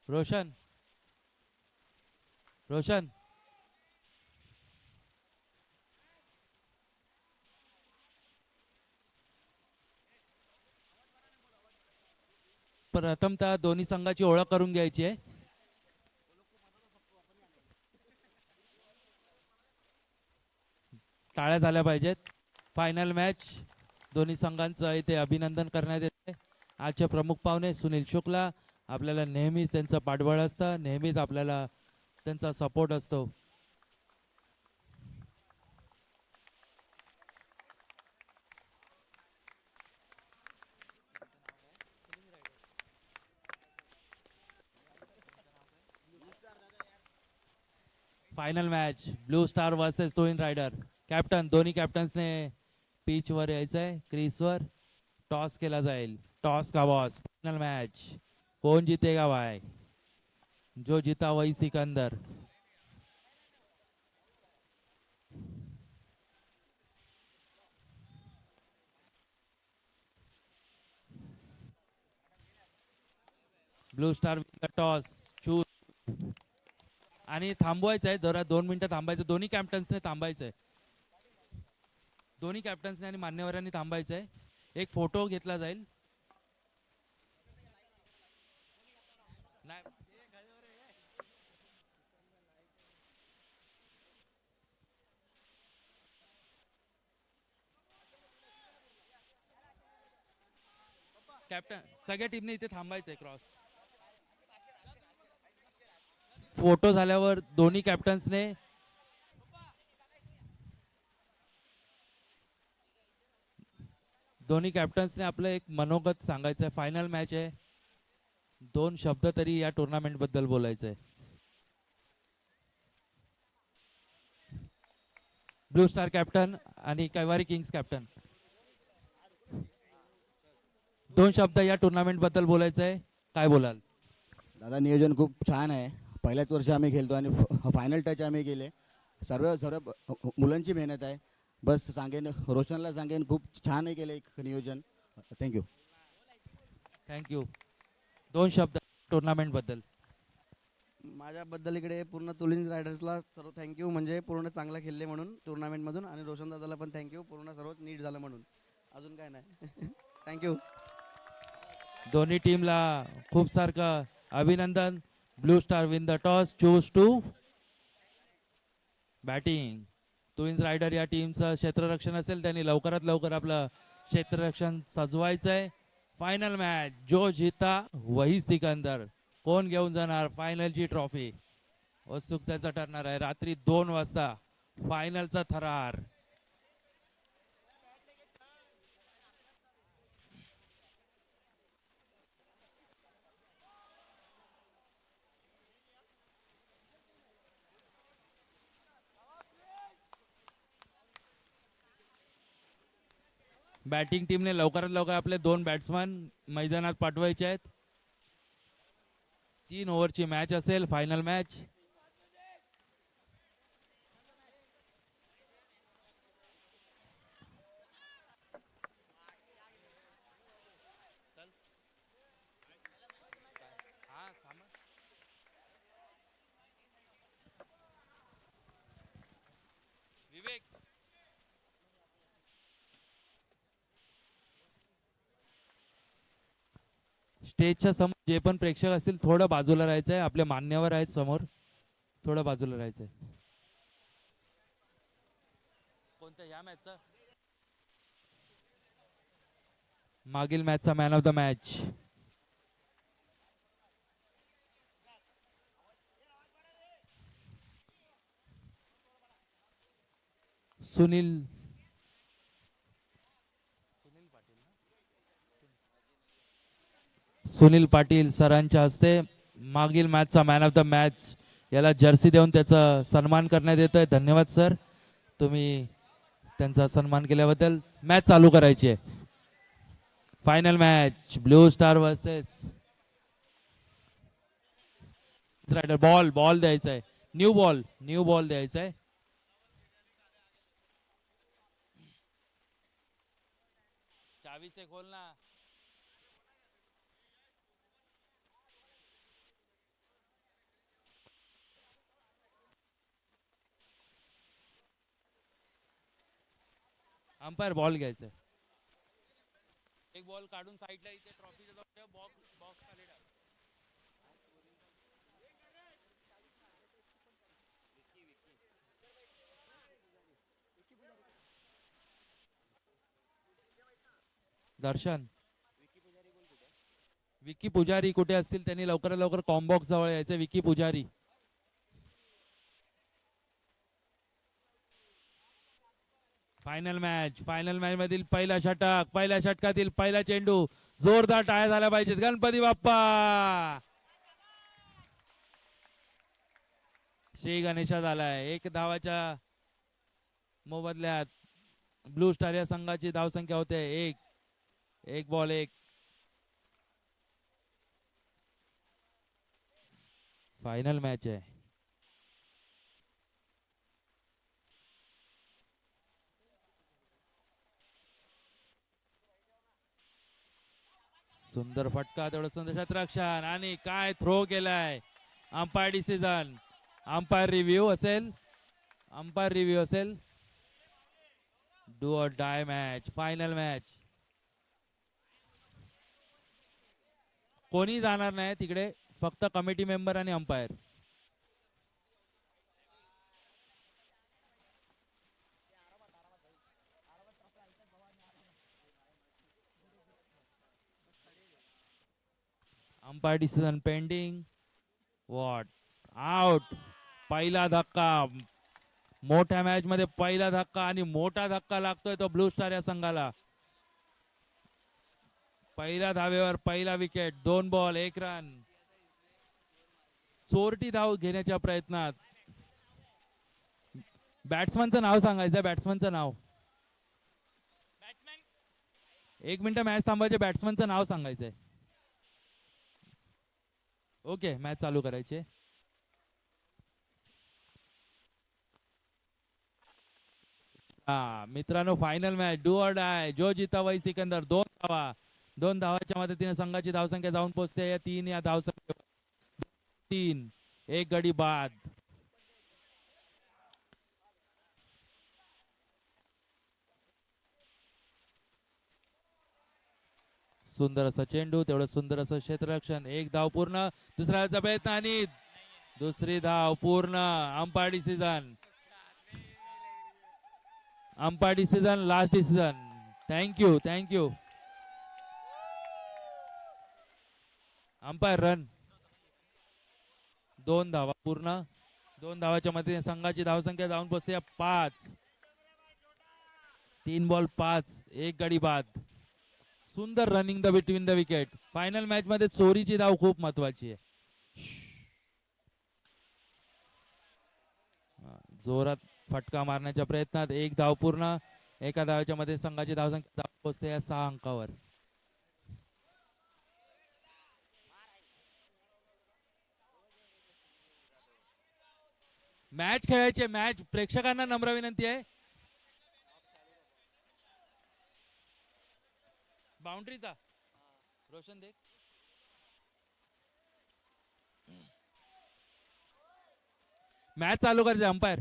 रोशन रोशन प्रथमतः दोन्ही संघाची ओळख करून घ्यायची आहे. टाळ्या झाल्या पाहिजेत. फायनल मॅच दोन्ही संघांचं इथे अभिनंदन करण्यात येते. आजचे प्रमुख पाहुणे सुनील शुक्ला, आपल्याला नेहमीच त्यांचं पाठबळ असतं, नेहमीच आपल्याला त्यांचा सपोर्ट असतो. Final match Blue Star versus Twin Rider. Captain दोन्ही कॅप्टन्सने पिच वर यायचंय, क्रीज वर टॉस केला जाईल. टॉस का बॉस. फायनल मॅच कौन जीतेगा भाई, जो जीता वही Sikandar. Blue star toss choose आणि थांबवायचं आहे जरा 2 मिनिटं थांबायचं. दोन्ही कॅप्टन्सने थांबायचंय, दोन्ही कॅप्टन्सने आणि मान्यवरांनी थांबायचंय. एक फोटो घेतला जाईल. नाही कॅप्टन सगळ्या टीमने इथे थांबायचंय. क्रॉस फोटो झाल्यावर दोन्ही कॅप्टन्सने आपलं एक मनोगत सांगायचं आहे. फायनल मॅच आहे, 2 शब्द तरी या टुर्नामेंट बद्दल बोलायचंय. ब्लू स्टार कॅप्टन आणि कैवारी किंग्स कॅप्टन, 2 शब्द या टुर्नामेंट बद्दल बोलायचंय. काय बोलाल दादा? नियोजन खूप छान आहे. पहिल्याच वर्षी आम्ही खेळतो आणि फायनल टच आम्ही केले. सर्व सर्व मुलांची मेहनत आहे. बस सांगेन, रोशनला सांगेन, खूप छान आहे केलं एक नियोजन. थँक्यू. थँक्यू. 2 शब्द टुर्नामेंट बद्दल. माझ्याबद्दल इकडे पूर्ण तुलिंज रायडर्सला सर्व थँक्यू, म्हणजे पूर्ण चांगला खेळले म्हणून टुर्नामेंटमधून, आणि रोशन दादाला पण थँक्यू, पूर्ण सर्वच नीट झालं म्हणून. अजून काय नाही. थँक्यू. दोन्ही टीमला खूप सारखं अभिनंदन. Blue Star win the toss, choose to batting. Twins Rider या टीमचं क्षेत्ररक्षण असेल, त्यांनी लवकरात लवकर आपलं क्षेत्ररक्षण सजवायचंय. फायनल मॅच जो जीता वही सिकंदर. कोण घेऊन जाणार फायनलची ट्रॉफी, उत्सुकतेचा ठरणार आहे. रात्री 2 वाजता फायनलचा थरार. बॅटिंग टीमने लवकरात लवकर आपले 2 बॅट्समन मैदानात पाठवायचे आहेत. 3 ओव्हरची मॅच असेल फायनल मॅच. विवेक स्टेजच्या समोर जे पण प्रेक्षक असतील थोडं बाजूला राहायचंय. आपले मान्यवर आहेत समोर, थोडं बाजूला राहायचंय. कोणत्या या मॅचचा? मागील मॅचचा man of the match Sunil Sunil Patil सरांच्या हस्ते मागील मॅचचा मॅन ऑफ द मॅच याला जर्सी देऊन त्याचा सन्मान करण्यात येतोय. धन्यवाद सर, तुम्ही त्यांचा सन्मान केल्याबद्दल. मॅच चालू करायची आहे. Final match Blue Star versus Rider. Ball ball द्यायचा आहे. न्यू बॉल द्यायचा आहे. चावी से खोलना. अंपायर बॉल घ्यायचा. एक बॉल काढून साईडला इथे ट्रॉफीच्या बॉक्स बॉक्स खाली टाक. दर्शन विकी पुजारी कुठे असतील त्यांनी लवकरात लवकर कॉम्बॉक्स जवळ यायचं. विकी पुजारी. फायनल मॅच मधील पहिला षटक, पहिल्या षटकातील पहिला चेंडू. जोरदार टाळ्या झाल्या पाहिजेत. गणपती बाप्पा. श्री गणेशा झालाय. 1 धावाच्या मोबदल्यात ब्लू स्टार या संघाची धावसंख्या होते 1 बॉल 1. फायनल मॅच आहे. सुंदर फटका, तेवढं सुंदर क्षेत्ररक्षण आणि काय थ्रो केलाय. अंपायर डिसिजन, अंपायर रिव्ह्यू असेल. Do or dye match, final match. कोणी जाणार नाही तिकडे, फक्त कमिटी मेंबर आणि umpire. Umpire decision pending. What out. पहिला धक्का, मोठ्या मॅच मध्ये पहिला धक्का आणि मोठा धक्का लागतोय तो ब्लू स्टार या संघाला. पहिल्या धावेवर पहिला विकेट. 2 ball 1 run. चोरटी धाव घेण्याच्या प्रयत्नात. बॅट्समनचं नाव सांगायचं. बॅट्समनचं नाव. 1 मिनिट मॅच थांबायचे. बॅट्समनचं नाव सांगायचंय. ओके, मॅच चालू करायचे. हा मित्रांनो, फायनल मॅच डू ऑर डाय. जो जिता वही सिकंदर. 2 धावा. 2 धावाच्या मदतीने संघाची धावसंख्या जाऊन पोहोचते या 3 या धावसंख्या. 3 1 गडी बाद. सुंदर असा चेंडू, तेवढं सुंदर असं क्षेत्ररक्षण. 1 धाव पूर्ण. दुसऱ्याचा प्रयत्न आणि दुसरी धाव पूर्ण. Umpire decision, last decision. Thank you. Umpire run. 2 धावा पूर्ण. 2 धावाच्या मध्ये संघाची धावसंख्या जाऊन पोहोचते 5. 3 बॉल 5 1 गडी बाद. सुंदर running the between the wicket. Final match मध्ये चोरीची धाव खूप महत्वाची आहे. जोरात फटका मारण्याच्या प्रयत्नात 1 धाव पूर्ण. एका धावाच्या मध्ये संघाची धावसंख्या पोहोचते या 6 अंकावर. मॅच खेळायचे. मॅच प्रेक्षकांना नम्र विनंती आहे. बाउंड्रीचा रोशन देख. मॅच चालू करायचे. अंपायर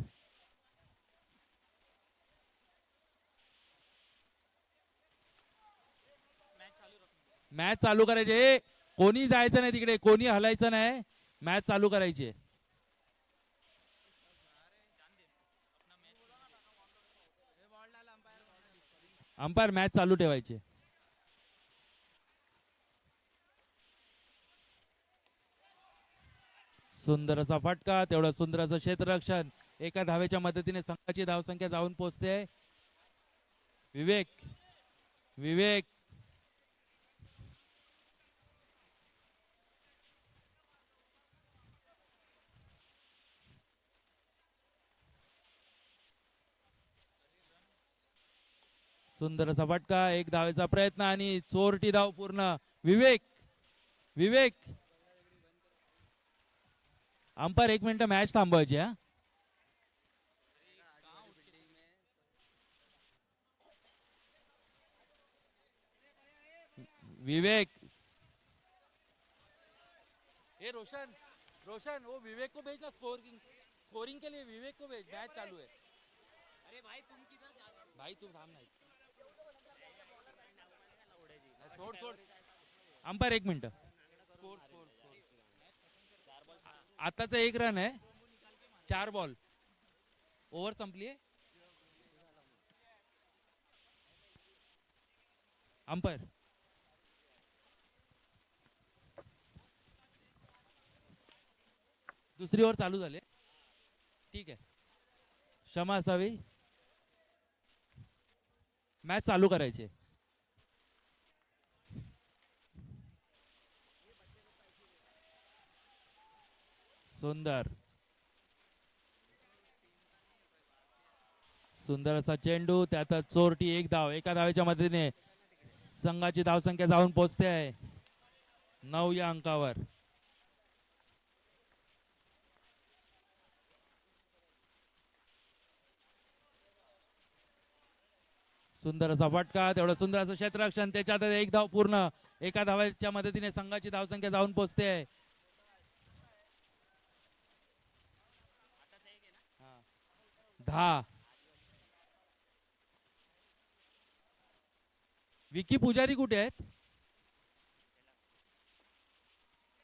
मॅच चालू करायचे. कोणी जायचं नाही तिकडे, कोणी हलायचं नाही. मॅच चालू करायची. अंपायर मॅच चालू ठेवायचे. सुंदर असा फटका, तेवढं सुंदर असं क्षेत्ररक्षण. एका धावेच्या मदतीने संघाची धावसंख्या जाऊन पोहोचते. विवेक सुंदर असा फटका. 1 धावेचा प्रयत्न आणि चोरटी धाव पूर्ण. विवेक अंपायर 1 मिनिट मॅच थांबवायची. हा विवेक. रोशन वो विवेक को भेजना. स्कोरिंग के लिए विवेक को भेज. मैच चालू है. अरे भाई तुम किधर जा रहे हो? भाई तुम थांब. नाही अंपायर 1 मिनिट. आताचा 1 रन आहे. 4 बॉल. ओव्हर संपली आहे. अंपायर दुसरी ओव्हर चालू झाली. ठीक आहे, क्षमा असावी. मॅच चालू करायची. सुंदर सुंदर असा चेंडू, त्यातच चोरटी. 1 धाव. एका धावेच्या मदतीने संघाची धावसंख्या जाऊन पोहोचते आहे 9 या अंकावर. सुंदर असा फटका, तेवढं सुंदर असं क्षेत्ररक्षण. त्याच्यात 1 धाव पूर्ण. एका धावेच्या मदतीने संघाची धावसंख्या जाऊन पोहोचते आहे 10. विकी पुजारी कुठे आहेत?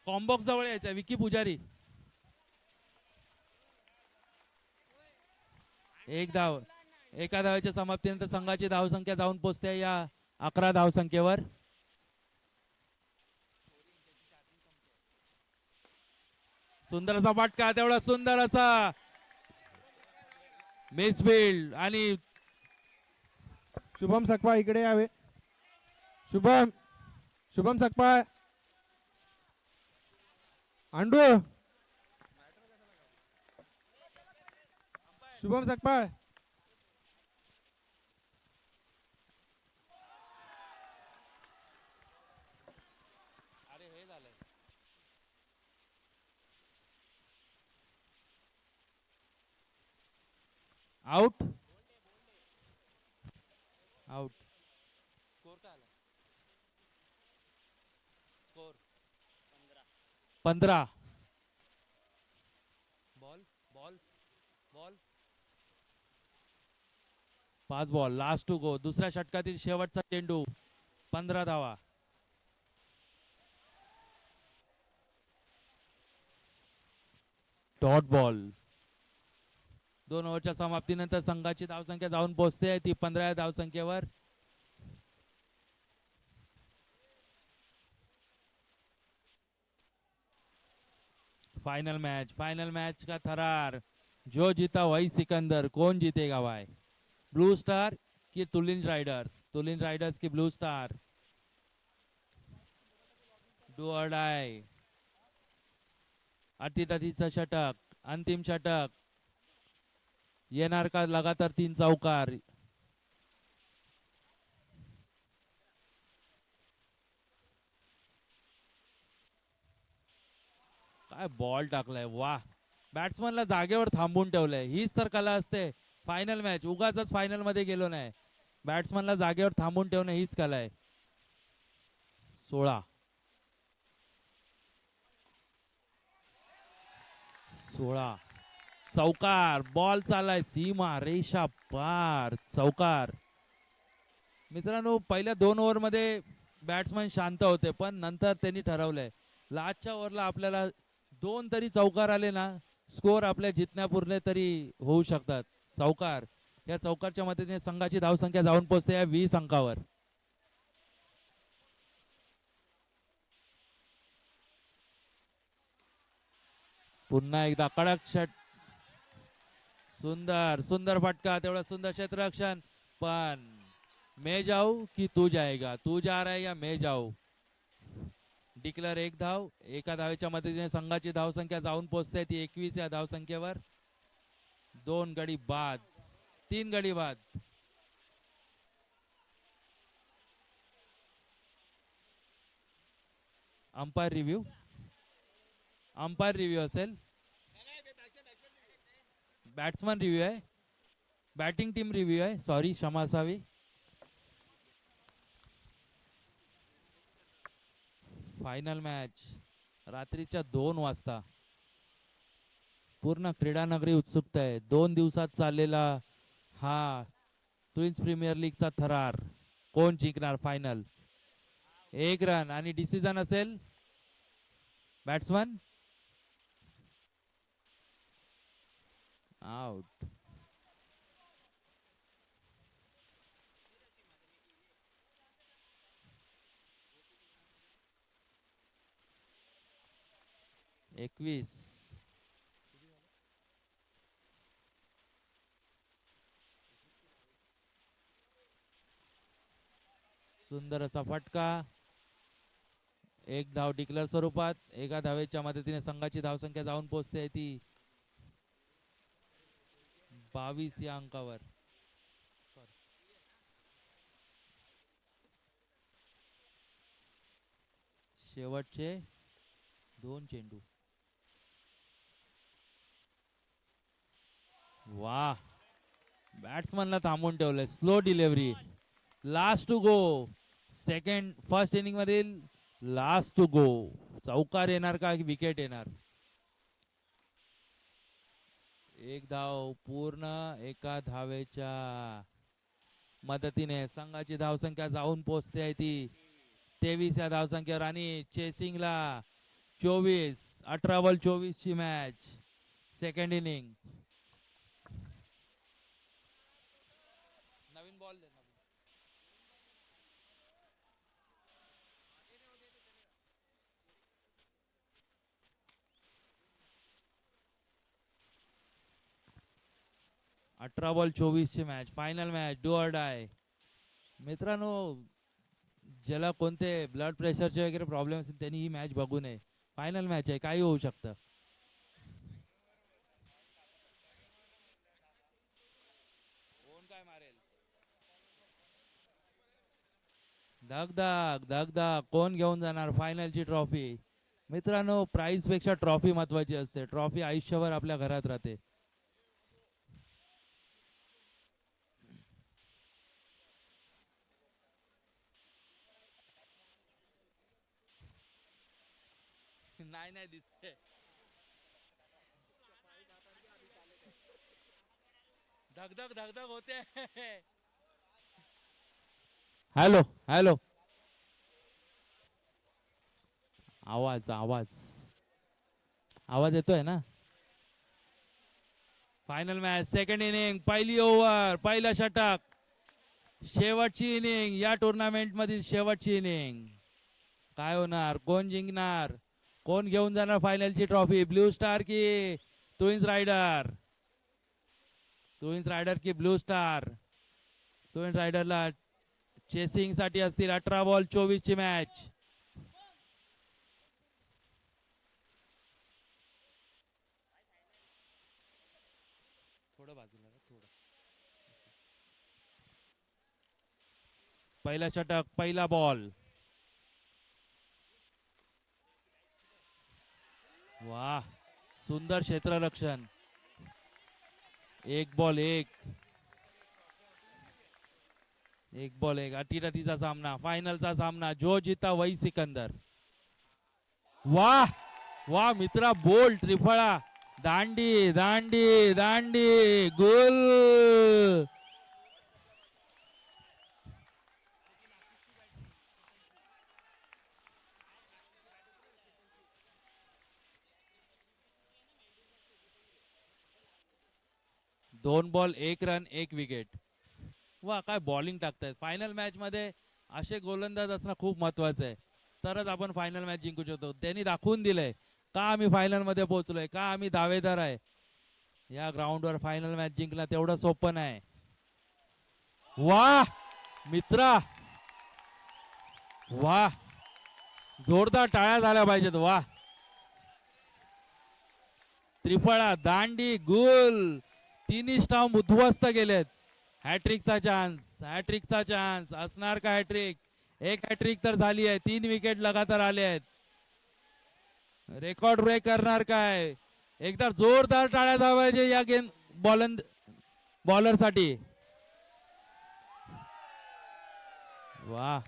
कॉम्बॉक्स जवळ यायचं. विकी पुजारी. 1 धाव. एका धावेच्या समाप्तीनंतर संघाची धावसंख्या जाऊन पोहोचते या 11 धावसंख्येवर. सुंदर असा फटका, तेवढा सुंदर असा मिसफिल्ड. आणि शुभम सकपाळ इकडे यावे. शुभम सकपाळ. अंडू. Shubham Sakpal. Out. Out. Score काय आला? Score 15. Ball ball ball 5 ball. Last to go. दुसऱ्या षटकातील शेवटचा चेंडू. 15 धावा. Dot ball. 2 ओव्हरच्या समाप्तीनंतर संघाची धावसंख्या जाऊन पोहोचते ती 15 धावसंख्येवर. फाइनल मैच का थरार. जो जीता वही सिकंदर. कौन जीतेगा भाई? ब्लू स्टार की तुलिन राइडर्स? तुलिन राइडर्स की ब्लू स्टार? डू और डाय. अटीतटीचं षटक. अंतिम षटक. येणार का लगातार 3 चौकार? काय बॉल टाकलाय. वाह. बॅट्समनला जागेवर थांबून ठेवलंय. हीच तर कला असते फायनल मॅच. उगाच फायनल मध्ये गेलो नाही. बॅट्समनला जागेवर थांबून ठेवणं हीच कला आहे. 16 चौकार. बॉल चाललाय सीमा रेषा पार. चौकार. मित्रांनो, पहिल्या 2 ओव्हर मध्ये बॅट्समन शांत होते, पण नंतर त्यांनी ठरवलंय लास्टच्या ओव्हरला आपल्याला 2 तरी चौकार आले ना, स्कोर आपल्या जितण्यापुरले तरी होऊ शकतात. चौकार. या चौकारच्या मदतीने संघाची धावसंख्या जाऊन पोहोचते या 20 अंकावर. पुन्हा एकदा कडक षट. सुंदर सुंदर फटका. तेवढा सुंदर क्षेत्ररक्षण. पण मैं जाऊ की तू जाएगा? तू जा रहा है या मैं जाऊ? डिक्लेअर 1 धाव. एका धावेच्या मदतीने संघाची धावसंख्या जाऊन पोहोचते ती 21 या धावसंख्येवर. 2 गडी बाद. 3 गडी बाद. Umpire review. अंपायर रिव्ह्यू असेल. बॅट्समन रिव्ह्यू आहे. बॅटिंग टीम रिव्ह्यू आहे. सॉरी, क्षमा असावी. फायनल मॅच रात्रीच्या 2 वाजता. पूर्ण क्रीडानगरी उत्सुकता आहे. 2 दिवसात चाललेला हा ट्विन्स प्रीमियर लीगचा थरार. कोण जिंकणार फायनल? एक रन आणि डिसिजन असेल बॅट्समन आउट. एकवीस. सुंदर असा फटका. एक धाव डिक्लेअर स्वरूपात. एका धावेच्या मदतीने संघाची धावसंख्या जाऊन पोहोचते ती 22 या अंकावर. शेवटचे 2 चेंडू. वाह, बॅट्समनला थांबून ठेवलंय. Slow delivery. Last to go. First inning मधील लास्ट टू गो. चौकार येणार का विकेट येणार? एक धाव पूर्ण. एका धावेच्या मदतीने संघाची धावसंख्या जाऊन पोहोचते आहे ती 23 या धावसंख्येवर आणि चेसिंगला 24. 18 बॉल 24 ची मॅच. Second inning. नवीन बॉल 18 बॉल 24 ची match. Final match. Do or die. मित्रांनो, ज्याला कोणते ब्लड प्रेशरचे वगैरे प्रॉब्लेम असेल त्यांनी ही मॅच बघू नये. फायनल मॅच आहे, काही होऊ शकतं. कोण काय मारेल? धगधग धगधग. कोण घेऊन जाणार फायनलची ट्रॉफी? मित्रांनो, प्राइस पेक्षा ट्रॉफी महत्वाची असते. ट्रॉफी आयुष्यभर आपल्या घरात राहते. नाही नाही दिसते. धगधग धगधग होते. Hello hello. आवाज आवाज आवाज येतोय ना? Final match. Second inning. पहिली ओव्हर. पहिला षटक. शेवटची इनिंग. या टुर्नामेंट मधील शेवटची इनिंग. काय होणार? कोण जिंकणार? कोण घेऊन जाणार फायनलची ट्रॉफी? ब्लू स्टार की ट्विन्स रायडर? ट्विन्स रायडर की ब्लू स्टार? ट्विन्स रायडरला चेसिंग साठी असतील 18 बॉल 24 ची मॅच. थोडं बाजूला थोडं. पहिला षटक. पहिला बॉल. वाह, सुंदर क्षेत्ररक्षण. एक बॉल एक. एक बॉल एक. अटीतटीचा सामना. फायनलचा सामना. जो जीता वही सिकंदर. वाह वाह मित्रा. बोल त्रिफळा. दांडी दांडी दांडी. गोल. दोन बॉल 1 रन 1 विकेट. वा, काय बॉलिंग टाकतायत. फायनल मॅच मध्ये असे गोलंदाज असणं खूप महत्वाचं आहे. तरच आपण फायनल मॅच जिंकू शकतो. त्यांनी दाखवून दिलंय का आम्ही फायनल मध्ये पोहोचलोय, का आम्ही दावेदार आहे. या ग्राउंडवर फायनल मॅच जिंकणं तेवढं सोपं नाही. वाह मित्रा. वाह, जोरदार टाळ्या झाल्या पाहिजेत. वाह. त्रिफळा. दांडी. गोल. तिन्ही स्टाम्प उद्ध्वस्त केलेत. हॅट्रिकचा चान्स. हॅट्रिकचा चान्स असणार का? हॅट्रिक. एक हॅट्रिक तर झाली आहे. 3 विकेट लगातार आले आहेत. रेकॉर्ड ब्रेक करणार काय? एकदा जोरदार टाळ्या धावायचे या बॉलर साठी. वाह.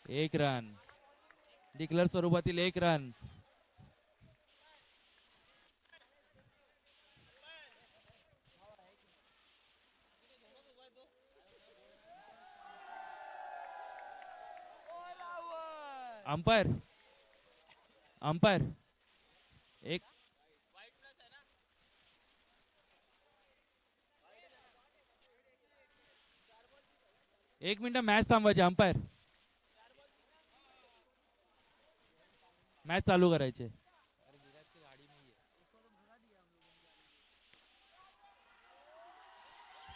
1 रन. डिक्लेअर स्वरूपातील 1 रन. अंपायर अंपायर एक एक मिनिट मॅच थांबवायची अंपायर मॅच चालू करायचे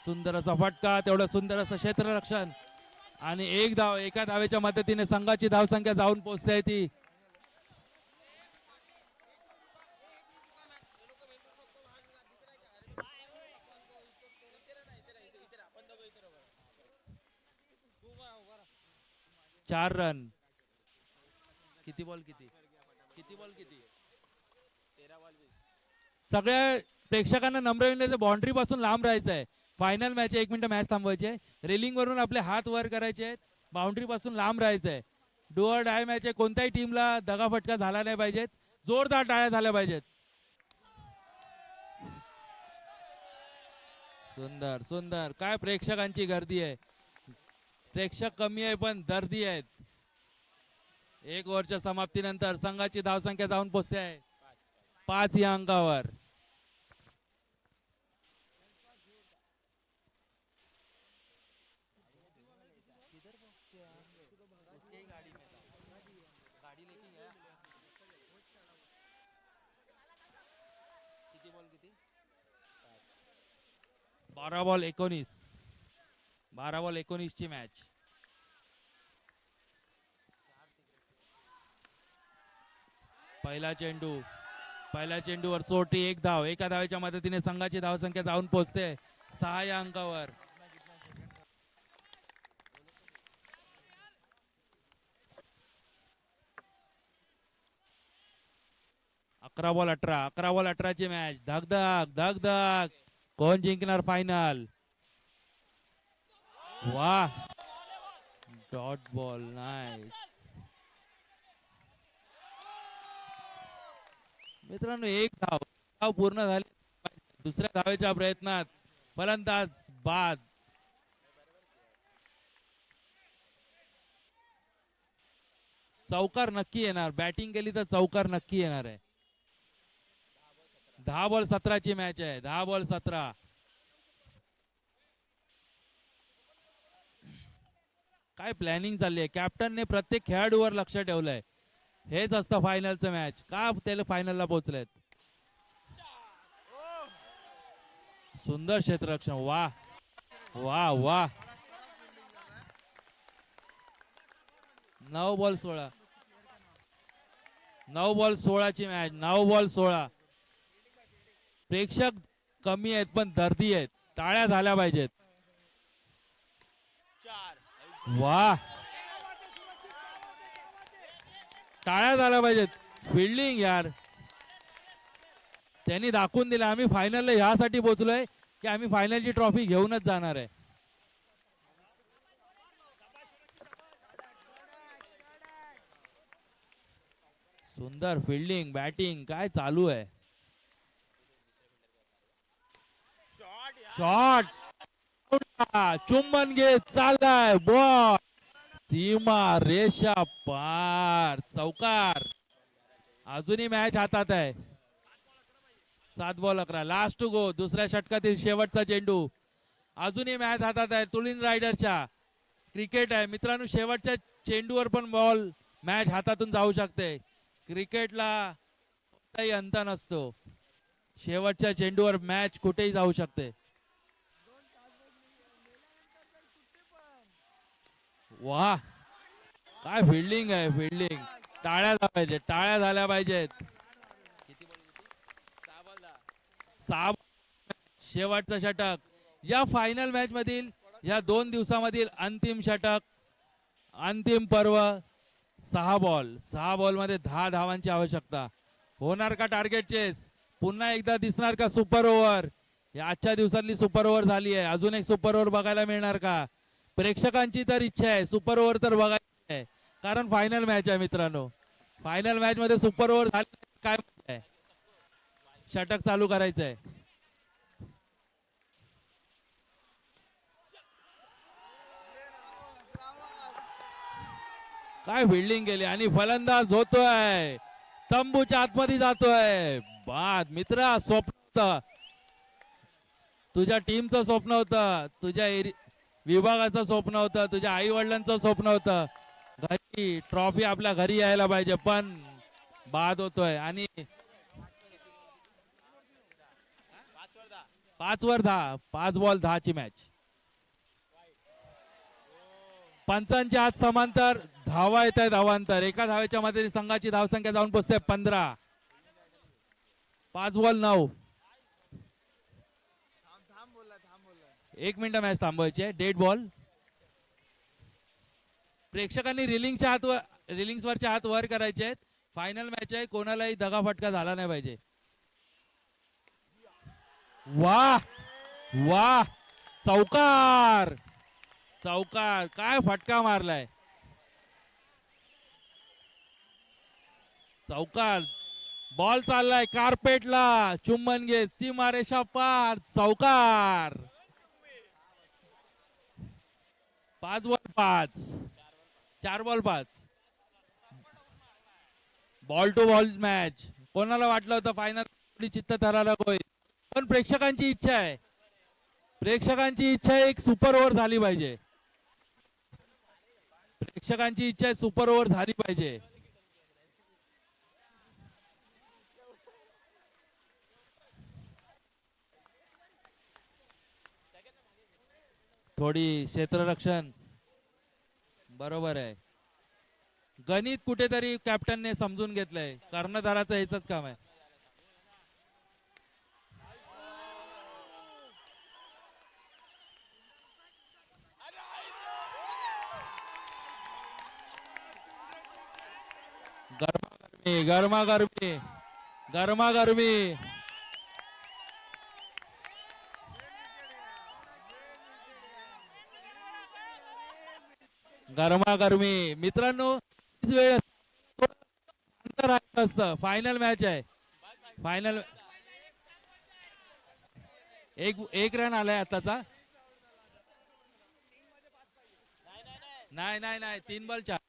सुंदर असा फटका तेवढं सुंदर असं क्षेत्ररक्षण आणि एक धाव एका धावेच्या मदतीने संघाची धावसंख्या जाऊन पोहोचते ती 4 रन किती बॉल किती सगळ्या प्रेक्षकांना नम्र विनंती बाउंड्री पासून लांब राहायचं आहे फायनल मॅच 1 मिनिट मॅच थांबवायची आहे रेलिंग वरून आपले हात वर करायचे आहेत बाउंड्री पासून लांब राहायचं आहे डू ऑर डाय मॅच आहे कोणत्याही टीमला दगाफटका झाला नाही पाहिजेत जोरदार टाळ्या झाल्या पाहिजेत सुंदर सुंदर काय प्रेक्षकांची गर्दी आहे प्रेक्षक कमी आहे पण दर्दी आहेत 1 ओव्हरच्या समाप्तीनंतर संघाची धावसंख्या जाऊन पोहोचते आहे 5 या अंकावर बारा बॉल 19 ची मॅच पहिला चेंडूवर चोटी 1 धाव एका धावेच्या मदतीने संघाची धावसंख्या जाऊन पोहोचते 6 या अंकावर अकरा बॉल 18 ची मॅच धगधग कोण जिंकणार फायनल वाह डॉट बॉल नाही मित्रांनो 1 धाव पूर्ण झाली दुसऱ्या धावेच्या प्रयत्नात फलंदाज बाद चौकार नक्की येणार बॅटिंग केली तर चौकार नक्की येणार आहे 10 बॉल 17 ची मॅच आहे 10 बॉल 17 काय प्लॅनिंग चालली आहे कॅप्टनने प्रत्येक खेळाडूवर लक्ष ठेवलंय हेच असतं फायनलचं मॅच का त्याला फायनलला पोहोचलेत सुंदर क्षेत्ररक्षण वा वा वा 9 बॉल 16 ची मॅच 9 बॉल 16 प्रेक्षक कमी आहेत पण दर्दी आहेत टाळ्या झाल्या पाहिजेत वा टाळ्या झाल्या पाहिजेत फिल्डिंग यार त्यांनी दाखवून दिलं आम्ही फायनलला ह्यासाठी पोहोचलोय की आम्ही फायनलची ट्रॉफी घेऊनच जाणार आहे सुंदर फिल्डिंग बॅटिंग काय चालू आहे शॉट चुंबन घेत चाललाय बॉल सीमा रेषा पार चौकार अजूनही मॅच हातात आहे 7 बॉल 11 लास्ट टू गो दुसऱ्या षटकातील शेवटचा चेंडू अजूनही मॅच हातात आहे तुळीन रायडरच्या क्रिकेट आहे मित्रांनो शेवटच्या चेंडूवर पण बॉल मॅच हातातून जाऊ शकते क्रिकेटला काही अंत नसतो शेवटच्या चेंडूवर मॅच कुठेही जाऊ शकते वाह काय फिल्डिंग आहे फिल्डिंग टाळ्या झाल्या पाहिजेत 6 शेवटचं षटक या फायनल मॅच मधील या 2 दिवसामधील अंतिम षटक अंतिम पर्व 6 बॉल मध्ये 10 धावांची आवश्यकता होणार का टार्गेट चेस पुन्हा एकदा दिसणार का सुपर ओव्हर या आजच्या दिवसातली सुपर ओव्हर झाली आहे अजून एक सुपर ओव्हर बघायला मिळणार का प्रेक्षकांची तर इच्छा आहे सुपर ओव्हर तर बघायची आहे कारण फायनल मॅच आहे मित्रांनो फायनल मॅच मध्ये सुपर ओव्हर झाली काय आहे षटक चालू करायचंय काय फिल्डिंग केली आणि फलंदाज होतोय, तंबूच्या आतमध्ये जातोय. बाद मित्रा, स्वप्न होतं, तुझ्या टीमचं स्वप्न होतं, तुझ्या विभागाचं स्वप्न होतं, तुझ्या आई वडिलांचं स्वप्न होतं, घरी ट्रॉफी आपल्या घरी यायला पाहिजे, पण बाद होतोय. आणि 5 वर 10, 5 बॉल 10 ची मॅच. पंचांच्या हात समांतर, धावा येत आहे धावांतर. एका धावेच्या मध्ये संघाची धावसंख्या जाऊन पोहोचते 15. 5 बॉल 9. 1 मिनिट मॅच थांबवायची आहे. Dead ball. प्रेक्षकांनी रिलिंग्स वरचे हात वर करायचे आहेत. फायनल मॅच आहे, कोणालाही दगाफटका झाला नाही पाहिजे. वाह वाह, चौकार चौकार, काय फटका मारलाय. चौकार. बॉल चाललाय कार्पेटला, चुंबन घेत सीमारेषा पार, चौकार. 5 ball 5, 4 ball 5. Ball to ball match. कोणाला वाटलं होतं फायनल चित्त थरारक होईल, पण प्रेक्षकांची इच्छा आहे, प्रेक्षकांची इच्छा आहे एक सुपर ओव्हर झाली पाहिजे. प्रेक्षकांची इच्छा आहे सुपर ओव्हर झाली पाहिजे. थोडी क्षेत्ररक्षण बरोबर आहे. गणित कुठेतरी कॅप्टनने समजून घेतलंय, कर्णधाराचं हेच काम आहे. गरमागरमी गरमागरमी गरमागरमी. गरमागरमी मित्रांनो, वेळ असतं. फायनल मॅच आहे. फायनल एक रन आलाय आताचा. नाही नाही नाही, 3 बॉल 4.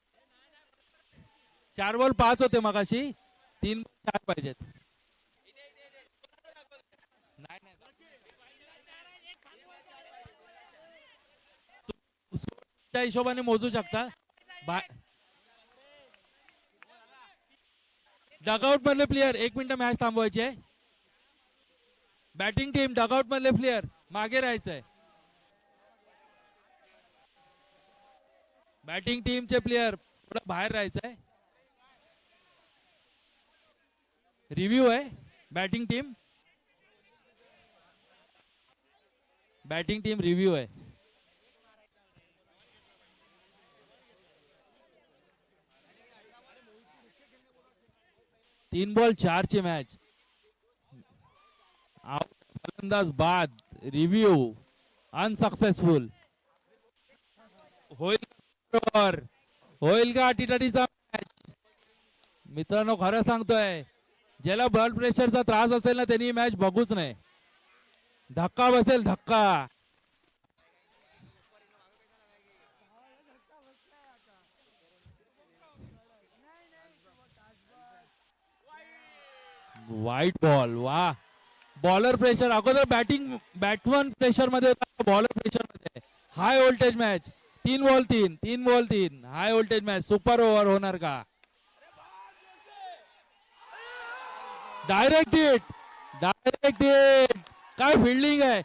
4 बॉल 5 होते मगाशी, 3 बॉल 4 पाहिजेत. नाही नाही, त्या हिशोबाने मोजू शकता. डगआउट मधले प्लेयर 1 मिनिट मॅच थांबवायची आहे. बॅटिंग टीम, डगआउट मधले प्लेयर मागे राहायचंय. बॅटिंग टीमचे प्लेयर बाहेर राहायचंय. रिव्ह्यू आहे. बॅटिंग टीम रिव्ह्यू आहे. 3 बॉल 4 ची मॅच. फलंदाज बाद. Review unsuccessful. होईल का टी20चा मॅच? मित्रांनो, खरं सांगतोय, ज्याला ब्लड प्रेशरचा त्रास असेल ना, त्यांनी मॅच बघूच नाही. धक्का बसेल, धक्का. वाईट बॉल. वा, बॉलर प्रेशर. अगोदर बॅट्समन प्रेशर मध्ये होता, बॉलर प्रेशर मध्ये. High voltage match. 3 ball 3 high voltage match. Super over होणार का? Direct hit. काय फिल्डिंग आहे.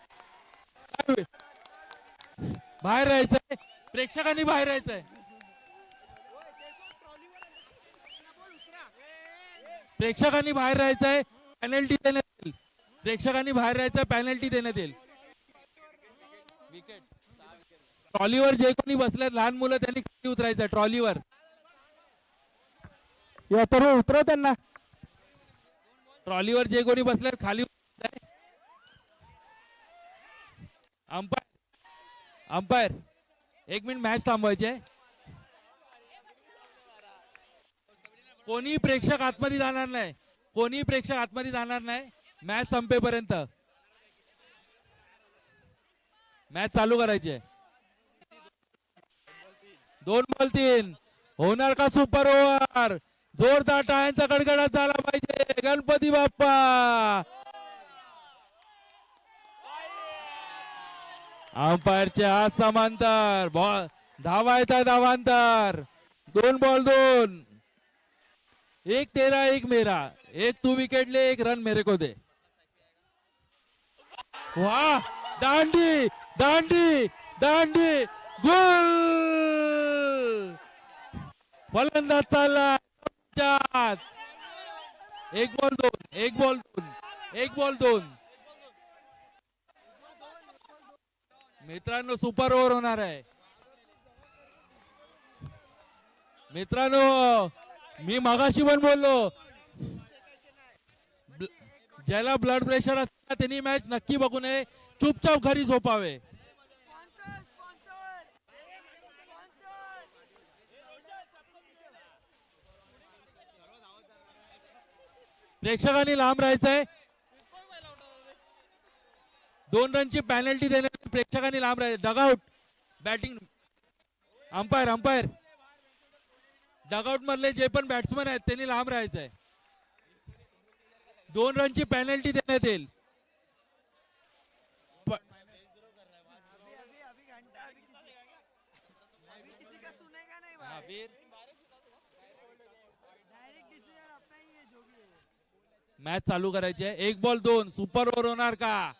बाहेर राहायचंय, प्रेक्षकांनी बाहेर राहायचंय. प्रेक्षकांनी बाहेर राहायचंय, पेनल्टी देण्यात येईल. प्रेक्षकांनी बाहेर राहायचं, पेनल्टी देण्यात येईल. विकेट. ट्रॉलीवर जे कोणी बसले लहान मुलं, त्यांनी खाली उतरायचं ट्रॉलीवर. उतरव त्यांना. ट्रॉलीवर जे कोणी बसले खाली. अंपायर 1 मिनिट मॅच थांबवायचे. कोणी प्रेक्षक आतमध्ये जाणार नाही. मॅच संपेपर्यंत मॅच चालू करायची आहे. 2 बॉल 3. होणार का सुपर ओव्हर? जोरदार टाळ्यांचा गडगडाट झाला पाहिजे. गणपती बाप्पा. अंपायरचे हात समांतर. बॉल धावा येतात धावांतर. 2 बॉल 2. 1-13 1 मेरा. एक तू विकेट ले, एक रन मेरे को दे. वाह, दांडी दांडी दांडी. गोल. फलंदाज चालला. 1 बॉल 2. 1 बॉल 2. 1 बॉल 2. मित्रांनो सुपर ओव्हर होणार आहे. मित्रांनो मी मगाशी पण बोललो, ज्याला ब्लड प्रेशर असतं त्यांनी मॅच नक्की बघू नये. चुपचाप घरी झोपावे. प्रेक्षकांनी लांब राहायचंय. 2 रनची पॅनल्टी देण्यात प्रेक्षकांनी लांब राहायचं. Dugout batting. अंपायर डगआउट मधले जे पण बॅट्समन आहेत त्यांनी लांब राहायचंय. 2 रनची पॅनल्टी देण्यात येईल. मॅच चालू करायची आहे. 1 बॉल 2. सुपर ओव्हर होणार का?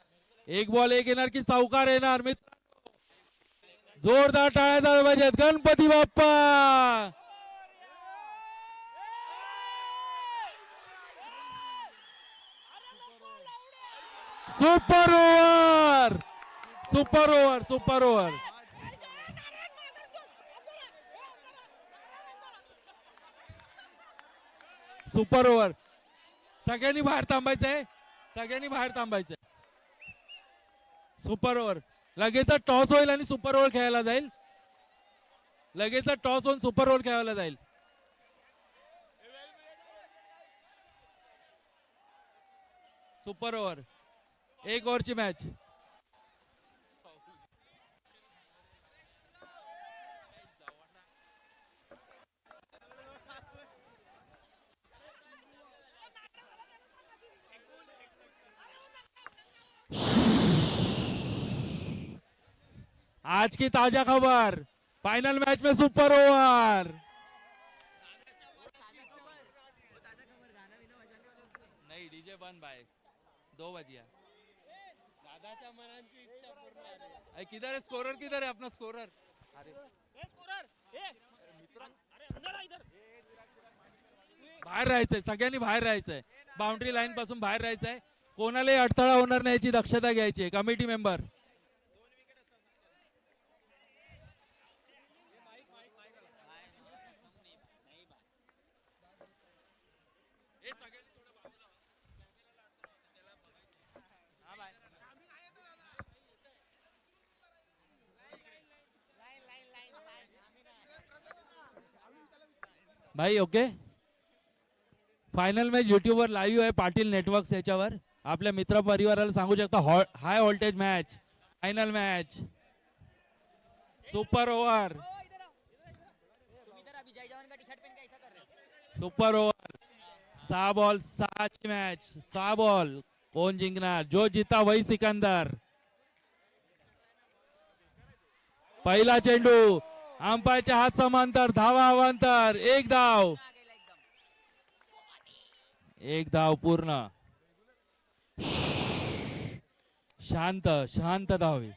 1 बॉल 1 येणार की चौकार येणार? मित्र जोरदार टाळ्या झाल्या पाहिजेत. Ganpati Bappa. Super over. Super over. Super over. Super over. सगळ्यांनी बाहेर थांबायचंय. सगळ्यांनी बाहेर थांबायचंय. Super over. लगेच टॉस होईल आणि सुपर ओव्हर खेळायला जाईल. लगेच टॉस होऊन सुपर ओव्हर खेळायला जाईल. Super over. 1 ओव्हरची मॅच. आज की ताजा खबर, फाइनल मैच में सुपर ओवर. नहीं डीजे बंद भाई, 2 बजिया. दादाच्या मनाची इच्छा पूर्ण आहे. किधर है स्कोरर? किधर है अपना स्कोरर? अरे स्कोरर, बाहेर राहायचंय. सगळ्यांनी बाहेर राहायचंय. बाउंड्री लाईन पासून बाहेर राहायचंय. कोणालाही अडथळा होणार नाही याची दक्षता घ्यायची. कमिटी मेंबर भाई. ओके, फायनल मॅच YouTube वर लाईव्ह आहे. पाटील नेटवर्क्स याच्यावर आपल्या मित्र परिवाराला सांगू शकता. High voltage match, final match, super over. Super over. 6 ball 6 ची मॅच. 6 बॉल. कोण जिंकणार? जो जीता वही सिकंदर. पहिला चेंडू. अंपायरच्या हात समांतर. धावा अवांतर. 1 धाव. 1 धाव पूर्ण. शांत शांत धावे.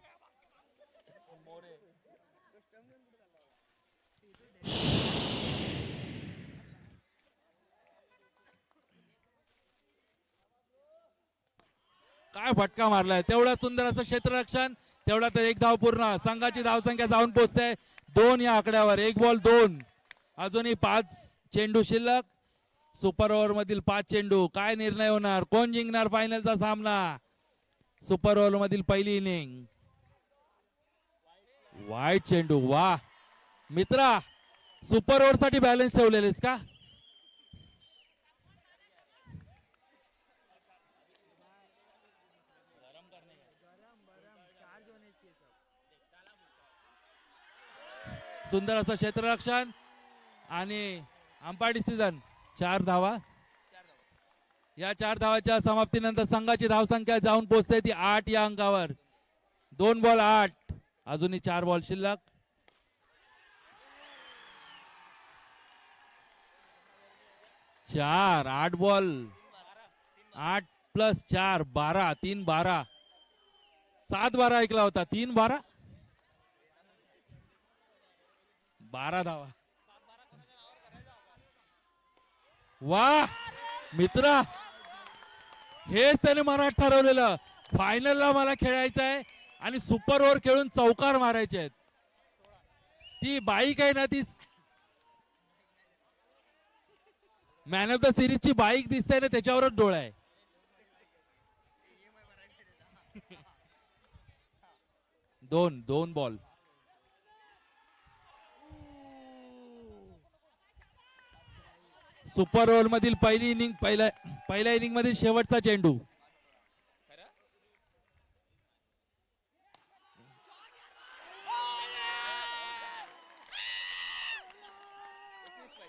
काय फटका मारलाय. तेवढा सुंदर असं क्षेत्ररक्षण. तेवढा तर 1 धाव पूर्ण. संघाची धावसंख्या जाऊन पोहोचते 2 या आकड्यावर. 1 बॉल 2. अजूनही 5 चेंडू शिल्लक. सुपर ओव्हर मधील 5 चेंडू. काय निर्णय होणार? कोण जिंकणार फायनलचा सामना? सुपर ओव्हर मधील पहिली इनिंग. वाईट चेंडू. वा मित्रा, सुपर ओव्हर साठी बॅलन्स ठेवलेलेस का? सुंदर असं क्षेत्ररक्षण. आणि अंपायर डिसिजन 4 धावा. या 4 धावाच्या समाप्तीनंतर संघाची धावसंख्या जाऊन पोहोचते ती 8 या अंकावर. 2 बॉल 8, अजूनही 4 बॉल शिल्लक. चार 8 बॉल 8 प्लस 4 12, 3 12, 7 12 ऐकला होता, 3 12 12 धावा. वा मित्रा, हेच त्याने मनात ठरवलेलं, फायनलला मला खेळायचं आहे आणि सुपर ओव्हर खेळून चौकार मारायचे आहेत. ती बाईक आहे ना, ती मॅन ऑफ द सिरीजची बाईक दिसते ना, त्याच्यावरच डोळा आहे. दोन बॉल. सुपर ओव्हर मधील पहिली इनिंग, पहिल्या इनिंग मधील शेवटचा चेंडू.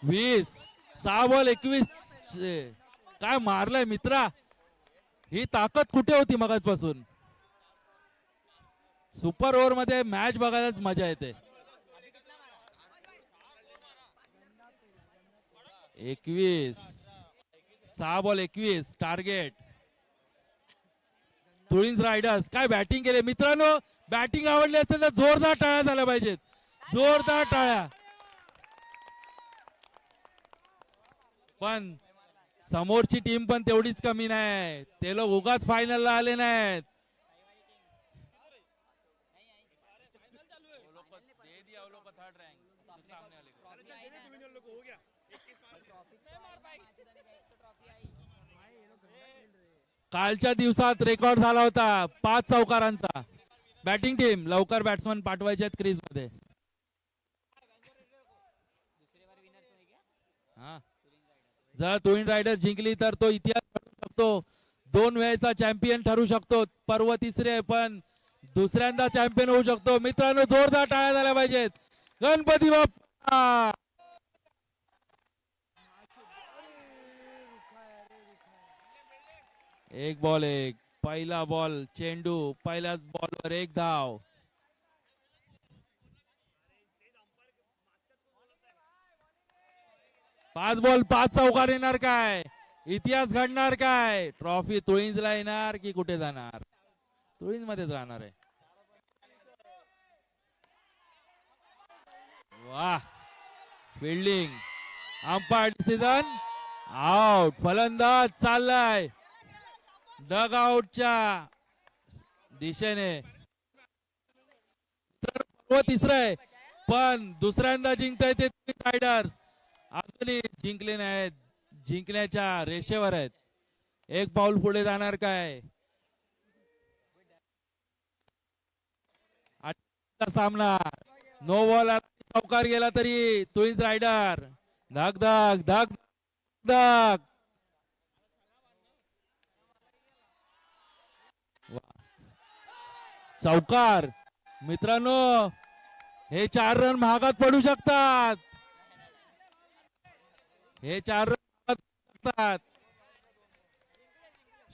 वीस 6 बॉल 21. काय मारलंय मित्रा, ही ताकद कुठे होती मगाचपासून. सुपर ओव्हर मध्ये मॅच बघायलाच मजा येते. 21 6 बॉल 21 टार्गेट. तुळींज रायडर्स काय बॅटिंग केले मित्रांनो. बॅटिंग आवडली असेल तर जोरदार टाळ्या झाल्या पाहिजेत, जोरदार टाळ्या. पण समोरची टीम पण तेवढीच कमी नाही, ते लोक उगाच फायनलला आले नाहीत. कालच्या दिवसात रेकॉर्ड झाला होता 5 चौकारांचा. बॅटिंग टीम लवकर बॅट्समन पाठवायचे आहेत क्रीज मध्ये. हा, जर तुळीण रायडर जिंकली तर तो इतिहास घडवू शकतो, 2 वेळेचा चॅम्पियन ठरू शकतो. पर्व तिसरे पण दुसऱ्यांदा चॅम्पियन होऊ शकतो. मित्रांनो जोरदार टाळ्या झाल्या पाहिजेत. गणपती बाप्पा. एक बॉल 1, पहिला बॉल चेंडू, पहिल्याच बॉलवर 1 धाव. पाच बॉल 5 चौकार येणार काय, इतिहास घडणार काय, ट्रॉफी तुळींजला येणार की कुठे जाणार. तुळींज मध्येच राहणार आहे. वाह, फिल्डिंग, अंपायर डिसिजन, आउट. फलंदाज चाललाय डग आउटच्या दिशेने. तिसरं आहे पण दुसऱ्यांदा जिंकता येते रायडर्स. अजूनही जिंकले नाहीत, जिंकण्याच्या रेषेवर आहेत. 1 पाऊल पुढे जाणार काय. सामना नो बॉल. चौकार गेला तरी तुळींज रायडर धक धक धक धक. चौकार मित्रांनो, हे 4 रन महागात पडू शकतात. हे 4 रन महागात पडू शकतात.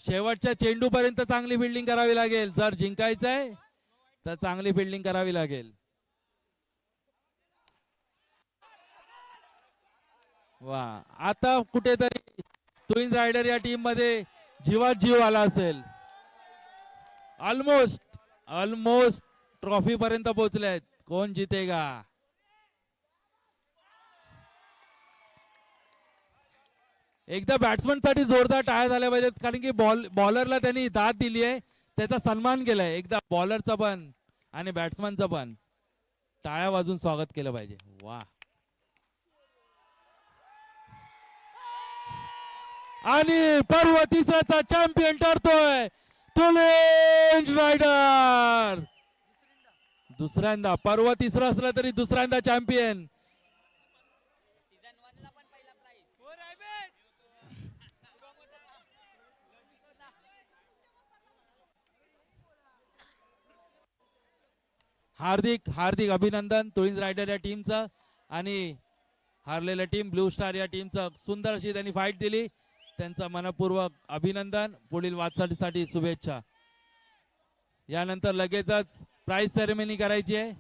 शेवटच्या चेंडू पर्यंत चांगली फिल्डिंग करावी लागेल. जर जिंकायचंय तर चांगली फिल्डिंग करावी लागेल. वा, आता कुठेतरी तुळींज रायडर या टीम मध्ये जीवात जीव आला असेल. ऑलमोस्ट ट्रॉफी पर्यंत पोहोचलेत. कोण जितेगा. एकदा बॅट्समन साठी जोरदार टाळ्या झाल्या पाहिजेत, कारण की बॉलरला त्यांनी दाद दिली आहे, त्याचा सन्मान केलाय. एकदा बॉलरचा पण आणि बॅट्समनचं पण टाळ्या वाजून स्वागत केलं पाहिजे. वा, आणि पर्व तिसऱ्याचा चॅम्पियन ठरतोय तुळींज रायडर. दुसऱ्यांदा, पर्व तिसरा असला तरी दुसऱ्यांदा चॅम्पियन. हार्दिक हार्दिक अभिनंदन तुळींज रायडर या टीमचं. आणि हारलेल्या टीम ब्लू स्टार या टीमचं सुंदर अशी त्यांनी फाईट दिली. त्यांचा मनपूर्वक अभिनंदन. पुढील वाटचालीसाठी शुभेच्छा. यानंतर लगेचच प्राइज सेरेमनी करायची आहे.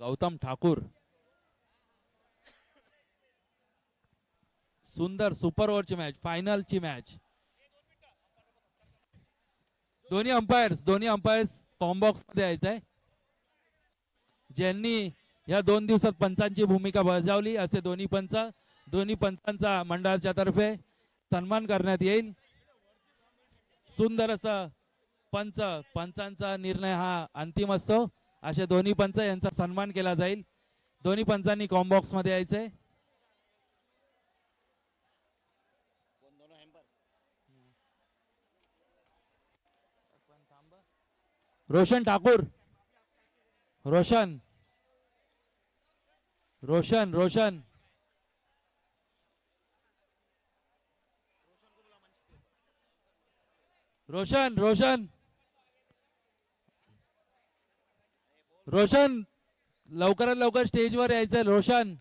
गौतम ठाकूर सुंदर सुपर ओव्हरची मॅच, फायनलची मॅच. दोन्ही अंपायर्स कॉम्बॉक्स मध्ये यायचंय. ज्यांनी या 2 दिवसात पंचांची भूमिका बजावली असे दोन्ही पंचांचा मंडळाच्या तर्फे सन्मान करण्यात येईल. सुंदर असं पंचांचा निर्णय हा अंतिम असतो. असे दोन्ही पंच यांचा सन्मान केला जाईल. दोन्ही पंचांनी कॉम्बॉक्स मध्ये यायचंय. रोशन ठाकूर रोशन रोशन रोशन रोशन रोशन रोशन लवकरात लवकर स्टेजवर यायचं. रोशन